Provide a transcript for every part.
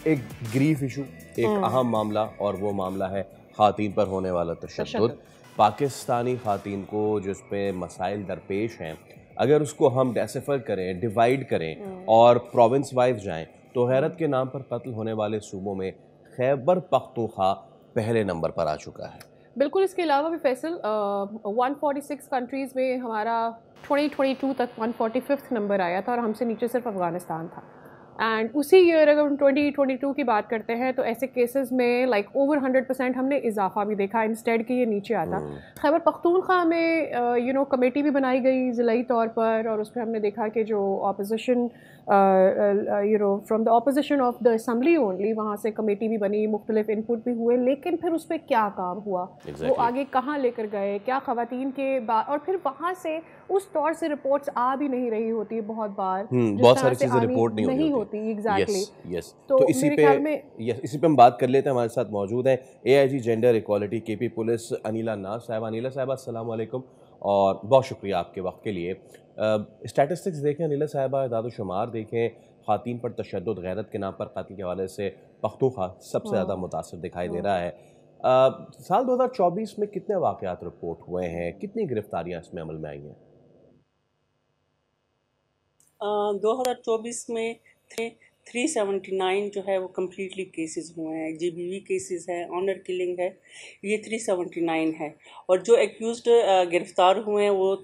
ایک grief issue, ایک اہم معاملہ، اور وہ معاملہ ہے خواتین پر ہونے والا تشدد. پاکستانی خواتین کو جس پہ مسائل درپیش ہیں، اگر اس کو ہم ڈیسیفر کریں، ڈیوائیڈ کریں اور پروونس وائز جائیں تو غیرت کے نام پر قتل ہونے والے صوبوں میں خیبر پختونخوا پہلے نمبر پر آ چکا ہے. بالکل. اس کے علاوہ بھی فیصل 146 کنٹریز میں ہمارا 2022 تک 145 نمبر آیا تھا اور ہم سے نیچے صرف افغانستان تھا. اینڈ اسی ایئر اگر ہم 2022 کی بات کرتے ہیں تو ایسے کیسز میں لائک اوور 100% ہم نے اضافہ بھی دیکھا انسٹیڈ کہ یہ نیچے آتا. خیبر پختونخوا میں کمیٹی بھی بنائی گئی ضلعی طور پر، اور اس پہ ہم نے دیکھا کہ جو opposition from the opposition of the assembly only, وہاں سے کمیٹی بھی بنی، مختلف ان پٹ بھی ہوئے، لیکن پھر اس پہ کیا کام ہوا، وہ آگے کہاں لے کر گئے، کیا خواتین کے اور پھر وہاں سے اس طور سے رپورٹس آ بھی نہیں رہی ہوتی بہت بار، بہت ساری چیزیں رپورٹ نہیں ہوتی. ایگزیکٹلی. تو اسی پہ ہم بات کر لیتے ہیں. ہمارے ساتھ موجود ہیں AIG gender equality KP police Anila Naz Sahiba. Anila صاحبہ السلام علیکم اور بہت شکریہ آپ کے وقت کے لیے. اسٹیٹسٹکس دیکھیں انیلا صاحبہ، اعداد و شمار دیکھیں، خواتین پر تشدد، غیرت کے نام پر قتل کے حوالے سے پختونخوا سب سے زیادہ متاثر دکھائی دے رہا ہے. سال 2024 میں کتنے واقعات رپورٹ ہوئے ہیں، کتنی گرفتاریاں اس میں عمل میں آئی ہیں؟ 2024 میں 379 جو ہے وہ کمپلیٹلی کیسز ہوئے ہیں. GBV کیسز ہے، آنر کلنگ ہے، یہ 379 ہے. اور جو ایکیوزڈ گرفتار ہوئے ہیں وہ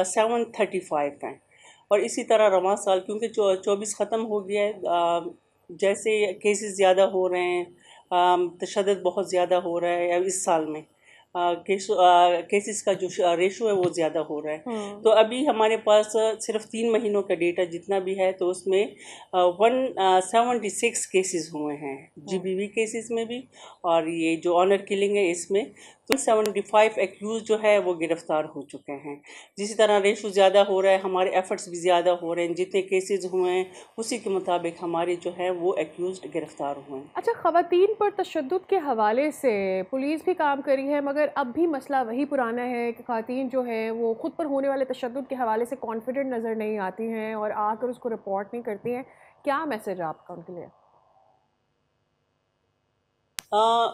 735 ہیں. اور اسی طرح رواں سال کیونکہ 24 ختم ہو گیا ہے، جیسے کیسز زیادہ ہو رہے ہیں، تشدد بہت زیادہ ہو رہا ہے اس سال میں، کیسز کا جو ریشو ہے وہ زیادہ ہو رہا ہے. تو ابھی ہمارے پاس صرف 3 مہینوں کا ڈیٹا جتنا بھی ہے تو اس میں 176 کیسز ہوئے ہیں GBV کیسز میں بھی، اور یہ جو آنر کلنگ ہے اس میں 275 ایکیوز جو ہے وہ گرفتار ہو چکے ہیں. جسی طرح ریشو زیادہ ہو رہا ہے، ہمارے ایفرٹس بھی زیادہ ہو رہے ہیں، جتنے کیسز ہوئے ہیں اسی کے مطابق ہمارے جو ہے وہ ایکیوزڈ گرفتار ہوئے ہیں. اچھا، خواتین پر تشدد کے حوالے سے پولیس بھی کام کری ہے، مگر اب بھی مسئلہ وہی پرانا ہے کہ خواتین جو ہے وہ خود پر ہونے والے تشدد کے حوالے سے کانفیڈنٹ نظر نہیں آتی ہیں اور آ کر اس کو رپورٹ نہیں کرتی ہیں. کیا میسج آپ کا ان کے لیے؟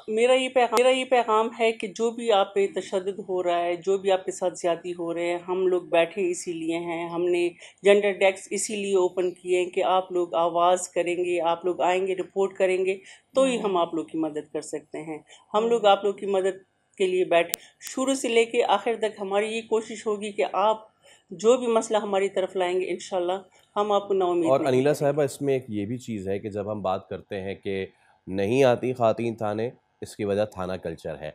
میرا یہ پیغام ہے کہ جو بھی آپ پہ تشدد ہو رہا ہے، جو بھی آپ کے ساتھ زیادتی ہو رہے ہیں، ہم لوگ بیٹھے اسی لیے ہیں. ہم نے جینڈر ڈیسک اسی لیے اوپن کیے ہیں کہ آپ لوگ آواز کریں گے، آپ لوگ آئیں گے، رپورٹ کریں گے تو ہی ہم آپ لوگ کی مدد کر سکتے ہیں. ہم لوگ آپ لوگ کی مدد کے لیے بیٹھے شروع سے لے کے آخر تک. ہماری یہ کوشش ہوگی کہ آپ جو بھی مسئلہ ہماری طرف لائیں گے انشاءاللہ ہم آپ کو نا امید. اور انیلا صاحبہ اس میں ایک یہ بھی چیز ہے کہ جب ہم بات کرتے ہیں کہ نہیں آتی خواتین تھانے، اس کی وجہ تھانہ کلچر ہے،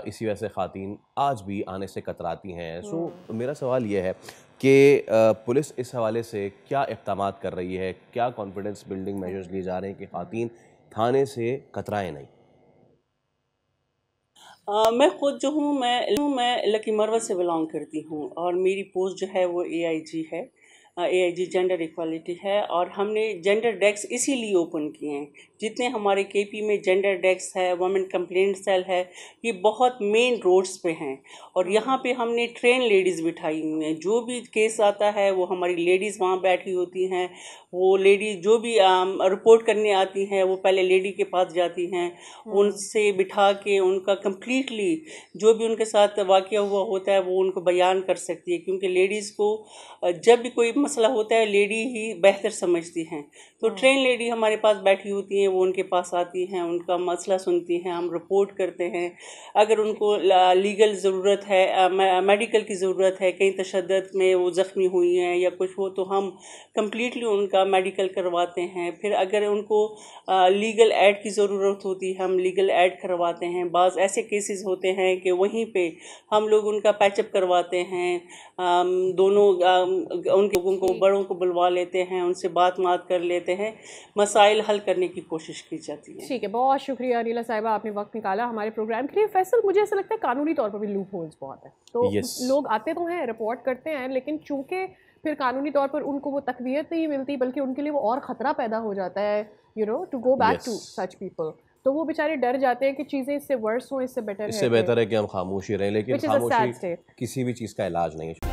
اسی وجہ سے خواتین آج بھی آنے سے کتراتی ہیں. سو میرا سوال یہ ہے کہ پولیس اس حوالے سے کیا اقدامات کر رہی ہے، کیا کانفیڈنس بلڈنگ میجرز لیے جا رہے ہیں کہ خواتین تھانے سے کترائیں نہیں؟ میں خود جو ہوں میں لکی مروہ سے بلانگ کرتی ہوں اور میری پوسٹ جو ہے وہ AIG ہے، AIG جینڈر ایکوالٹی ہے. اور ہم نے جینڈر ڈیسک اسی لیے اوپن کیے ہیں. جتنے ہمارے KP میں جینڈر ڈیسک ہے، وومن کمپلینٹ سیل ہے، یہ بہت مین روڈز پہ ہیں. اور یہاں پہ ہم نے ٹرین لیڈیز بٹھائی ہوئی ہیں. جو بھی کیس آتا ہے وہ ہماری لیڈیز وہاں بیٹھی ہوتی ہیں. وہ لیڈی جو بھی رپورٹ کرنے آتی ہیں وہ پہلے لیڈی کے پاس جاتی ہیں، ان سے بٹھا کے ان کا کمپلیٹلی جو بھی ان کے ساتھ واقعہ ہوا ہوتا ہے وہ ان کو بیان کر سکتی ہے. کیونکہ لیڈیز کو جب بھی کوئی مسئلہ ہوتا ہے لیڈی ہی بہتر سمجھتی ہیں. تو ٹرین لیڈی ہمارے پاس بیٹھی ہوتی ہیں، وہ ان کے پاس آتی ہیں، ان کا مسئلہ سنتی ہیں، ہم رپورٹ کرتے ہیں. اگر ان کو لیگل ضرورت ہے، میڈیکل کی ضرورت ہے، کہیں تشدد میں وہ زخمی ہوئی ہیں یا کچھ ہو تو ہم کمپلیٹلی ان کا میڈیکل کرواتے ہیں. پھر اگر ان کو لیگل ایڈ کی ضرورت ہوتی ہے ہم لیگل ایڈ کرواتے ہیں. بعض ایسے کیسز ہوتے ہیں کہ وہیں پہ ہم لوگ ان کا پیچ اپ کرواتے ہیں، دونوں ان لوگوں کو بڑوں کو بلوا لیتے ہیں، ان سے بات کر لیتے ہیں، مسائل حل کرنے کی کوشش کی جاتی ہے. ٹھیک ہے، بہت شکریہ انیلا صاحبہ، آپ نے وقت نکالا ہمارے پروگرام کے لیے. فیصل، مجھے ایسا لگتا ہے قانونی طور پر بھی لوپ ہولز بہت ہیں، تو لوگ آتے تو ہیں، رپورٹ کرتے ہیں، لیکن چونکہ پھر قانونی طور پر ان کو وہ تقویت نہیں ملتی بلکہ ان کے لیے وہ اور خطرہ پیدا ہو جاتا ہے to go back to such people. تو وہ بیچارے ڈر جاتے ہیں کہ چیزیں اس سے ورس ہوں، اس سے بہتر ہے کہ ہم خاموشی رہیں، لیکن خاموشی کسی بھی چیز کا علاج نہیں ہے.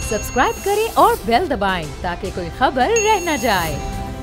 سبسکرائب کریں اور بیل دبائیں تاکہ کوئی خبر رہ نہ جائے.